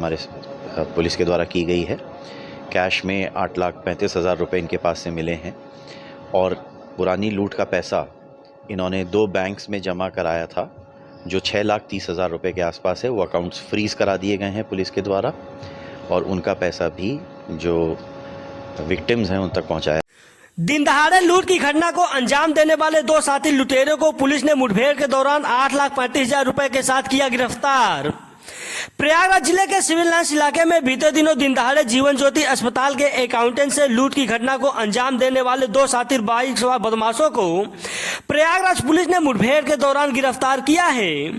हमारे पुलिस के द्वारा की गई है। कैश में 8,35,000 रुपये इनके पास से मिले हैं और पुरानी लूट का पैसा इन्होंने 2 बैंक्स में जमा कराया था जो 6,30,000 रुपये के आसपास है। वो अकाउंट्स फ्रीज़ करा दिए गए हैं पुलिस के द्वारा और उनका पैसा भी जो विक्टिम्स हैं उन तक पहुंचाया। दिन दहाड़े लूट की घटना को अंजाम देने वाले 2 साथी लुटेरों को पुलिस ने मुठभेड़ के दौरान 8,35,000 रुपए के साथ किया गिरफ्तार। प्रयागराज जिले के सिविल लाइंस इलाके में बीते दिनों दिन दहाड़े जीवन ज्योति अस्पताल के अकाउंटेंट से लूट की घटना को अंजाम देने वाले 2 साथी बाइक सवार बदमाशों को प्रयागराज पुलिस ने मुठभेड़ के दौरान गिरफ्तार किया है।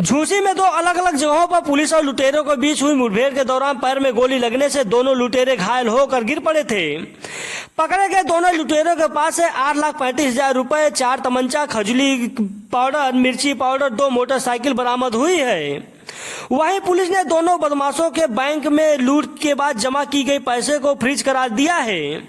झूसी में 2 अलग अलग जगहों पर पुलिस और लुटेरों के बीच हुई मुठभेड़ के दौरान पैर में गोली लगने से दोनों लुटेरे घायल होकर गिर पड़े थे। पकड़े गए दोनों लुटेरों के पास से 8,35,000 रुपए, 4 तमंचा, खजुली पाउडर, मिर्ची पाउडर, 2 मोटरसाइकिल बरामद हुई है। वहीं पुलिस ने दोनों बदमाशों के बैंक में लूट के बाद जमा की गई पैसे को फ्रीज करा दिया है।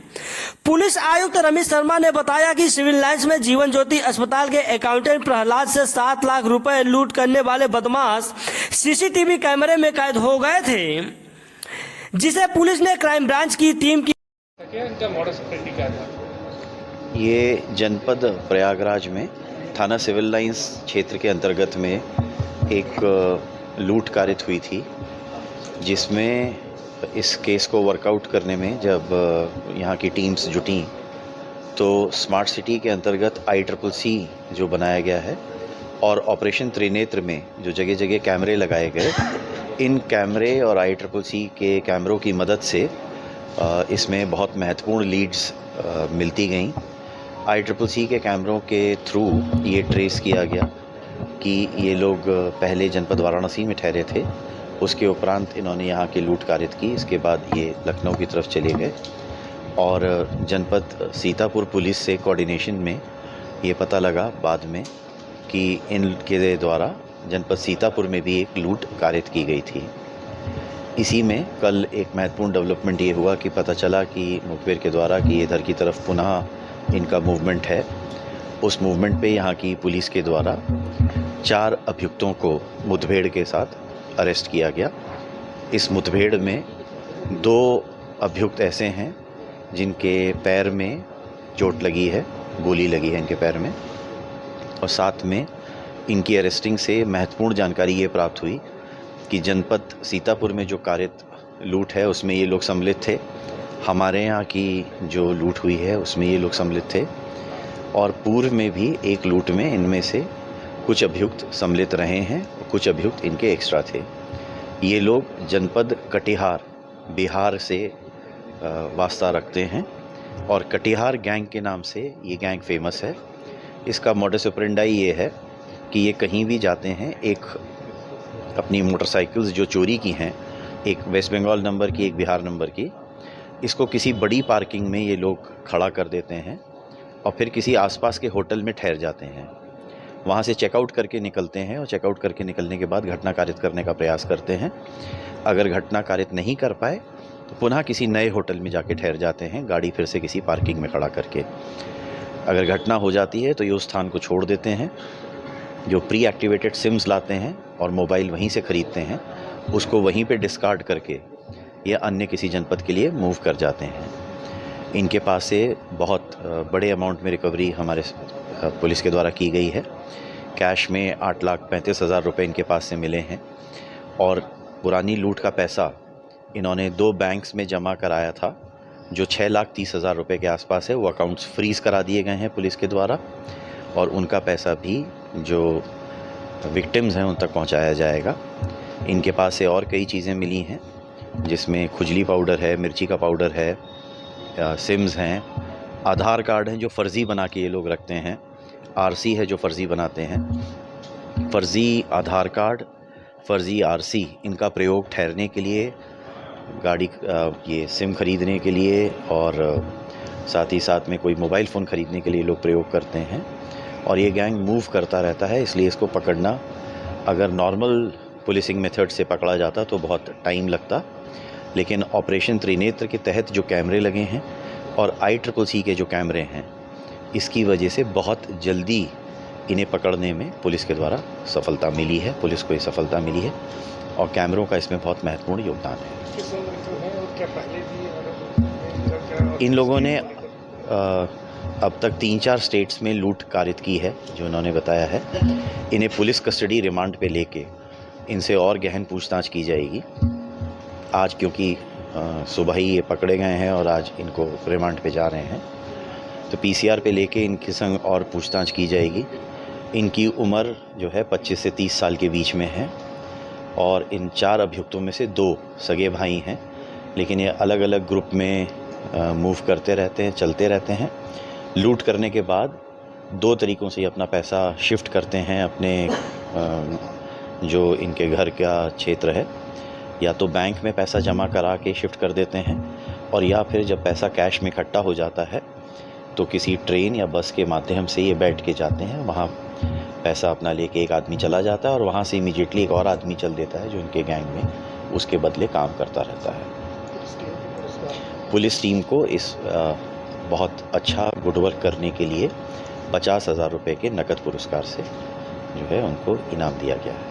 पुलिस आयुक्त रमेश शर्मा ने बताया कि सिविल लाइंस में जीवन ज्योति अस्पताल के अकाउंटेंट प्रहलाद से 7 लाख रुपए लूट करने वाले बदमाश सीसीटीवी कैमरे में कैद हो गए थे, जिसे पुलिस ने क्राइम ब्रांच की टीम की। ये जनपद प्रयागराज में थाना सिविल लाइंस क्षेत्र के अंतर्गत में एक लूट कारित हुई थी, जिसमें इस केस को वर्कआउट करने में जब यहाँ की टीम्स जुटी तो स्मार्ट सिटी के अंतर्गत ICCC जो बनाया गया है और ऑपरेशन त्रिनेत्र में जो जगह जगह कैमरे लगाए गए, इन कैमरे और ICCC के कैमरों की मदद से इसमें बहुत महत्वपूर्ण लीड्स मिलती गईं। ICCC के कैमरों के थ्रू ये ट्रेस किया गया कि ये लोग पहले जनपद वाराणसी में ठहरे थे, उसके उपरांत इन्होंने यहाँ की लूट कारित की। इसके बाद ये लखनऊ की तरफ चले गए और जनपद सीतापुर पुलिस से कोऑर्डिनेशन में ये पता लगा बाद में कि इनके द्वारा जनपद सीतापुर में भी एक लूट कारित की गई थी। इसी में कल एक महत्वपूर्ण डेवलपमेंट ये हुआ कि पता चला कि मुखबिर के द्वारा कि इधर की तरफ पुनः इनका मूवमेंट है। उस मूवमेंट पे यहाँ की पुलिस के द्वारा 4 अभियुक्तों को मुठभेड़ के साथ अरेस्ट किया गया। इस मुठभेड़ में 2 अभियुक्त ऐसे हैं जिनके पैर में चोट लगी है, गोली लगी है इनके पैर में, और साथ में इनकी अरेस्टिंग से महत्वपूर्ण जानकारी ये प्राप्त हुई कि जनपद सीतापुर में जो कारित लूट है उसमें ये लोग सम्मिलित थे। हमारे यहाँ की जो लूट हुई है उसमें ये लोग सम्मिलित थे और पूर्व में भी एक लूट में इनमें से कुछ अभियुक्त सम्मिलित रहे हैं, कुछ अभियुक्त इनके एक्स्ट्रा थे। ये लोग जनपद कटिहार बिहार से वास्ता रखते हैं और कटिहार गैंग के नाम से ये गैंग फेमस है। इसका मोडस ऑपरेंडाई ये है कि ये कहीं भी जाते हैं, एक अपनी मोटरसाइकिल्स जो चोरी की हैं, एक वेस्ट बंगाल नंबर की, एक बिहार नंबर की, इसको किसी बड़ी पार्किंग में ये लोग खड़ा कर देते हैं और फिर किसी आसपास के होटल में ठहर जाते हैं। वहाँ से चेकआउट करके निकलते हैं और चेकआउट करके निकलने के बाद घटना कारित करने का प्रयास करते हैं। अगर घटना कारित नहीं कर पाए तो पुनः किसी नए होटल में जाके ठहर जाते हैं, गाड़ी फिर से किसी पार्किंग में खड़ा करके। अगर घटना हो जाती है तो ये उस स्थान को छोड़ देते हैं, जो प्री एक्टिवेटेड सिम्स लाते हैं और मोबाइल वहीं से ख़रीदते हैं, उसको वहीं पे डिस्कार्ड करके या अन्य किसी जनपद के लिए मूव कर जाते हैं। इनके पास से बहुत बड़े अमाउंट में रिकवरी हमारे पुलिस के द्वारा की गई है। कैश में 8,35,000 रुपये इनके पास से मिले हैं और पुरानी लूट का पैसा इन्होंने 2 बैंक्स में जमा कराया था जो 6,30,000 रुपये के आसपास है। वो अकाउंट्स फ्रीज़ करा दिए गए हैं पुलिस के द्वारा और उनका पैसा भी जो विक्टिम्स हैं उन तक पहुंचाया जाएगा। इनके पास से और कई चीज़ें मिली हैं, जिसमें खुजली पाउडर है, मिर्ची का पाउडर है, सिम्स हैं, आधार कार्ड हैं जो फ़र्ज़ी बना के ये लोग रखते हैं, RC है जो फ़र्ज़ी बनाते हैं। फ़र्ज़ी आधार कार्ड, फ़र्ज़ी RC, इनका प्रयोग ठहरने के लिए, गाड़ी ये सिम ख़रीदने के लिए और साथ ही साथ में कोई मोबाइल फ़ोन ख़रीदने के लिए लोग प्रयोग करते हैं। और ये गैंग मूव करता रहता है, इसलिए इसको पकड़ना अगर नॉर्मल पुलिसिंग मेथड से पकड़ा जाता तो बहुत टाइम लगता, लेकिन ऑपरेशन त्रिनेत्र के तहत जो कैमरे लगे हैं और ICCC के जो कैमरे हैं, इसकी वजह से बहुत जल्दी इन्हें पकड़ने में पुलिस के द्वारा सफलता मिली है, पुलिस को ये सफलता मिली है। और कैमरों का इसमें बहुत महत्वपूर्ण योगदान है। किस उम्र के हैं और क्या पहले भी इन लोगों ने अब तक 3-4 स्टेट्स में लूट कारित की है, जो उन्होंने बताया है। इन्हें पुलिस कस्टडी रिमांड पे लेके इनसे और गहन पूछताछ की जाएगी। आज क्योंकि सुबह ही ये पकड़े गए हैं और आज इनको रिमांड पे जा रहे हैं, तो पीसीआर पे लेके इनके संग और पूछताछ की जाएगी। इनकी उम्र जो है 25 से 30 साल के बीच में है और इन 4 अभियुक्तों में से 2 सगे भाई हैं, लेकिन ये अलग अलग ग्रुप में मूव करते रहते हैं, चलते रहते हैं। लूट करने के बाद 2 तरीक़ों से ये अपना पैसा शिफ्ट करते हैं अपने जो इनके घर का क्षेत्र है, या तो बैंक में पैसा जमा करा के शिफ्ट कर देते हैं, और या फिर जब पैसा कैश में इकट्ठा हो जाता है तो किसी ट्रेन या बस के माध्यम से ये बैठ के जाते हैं। वहाँ पैसा अपना लेके एक आदमी चला जाता है और वहाँ से इमीडिएटली एक और आदमी चल देता है जो इनके गैंग में उसके बदले काम करता रहता है। पुलिस टीम को इस बहुत अच्छा गुड वर्क करने के लिए 50,000 रुपये के नकद पुरस्कार से जो है उनको इनाम दिया गया है।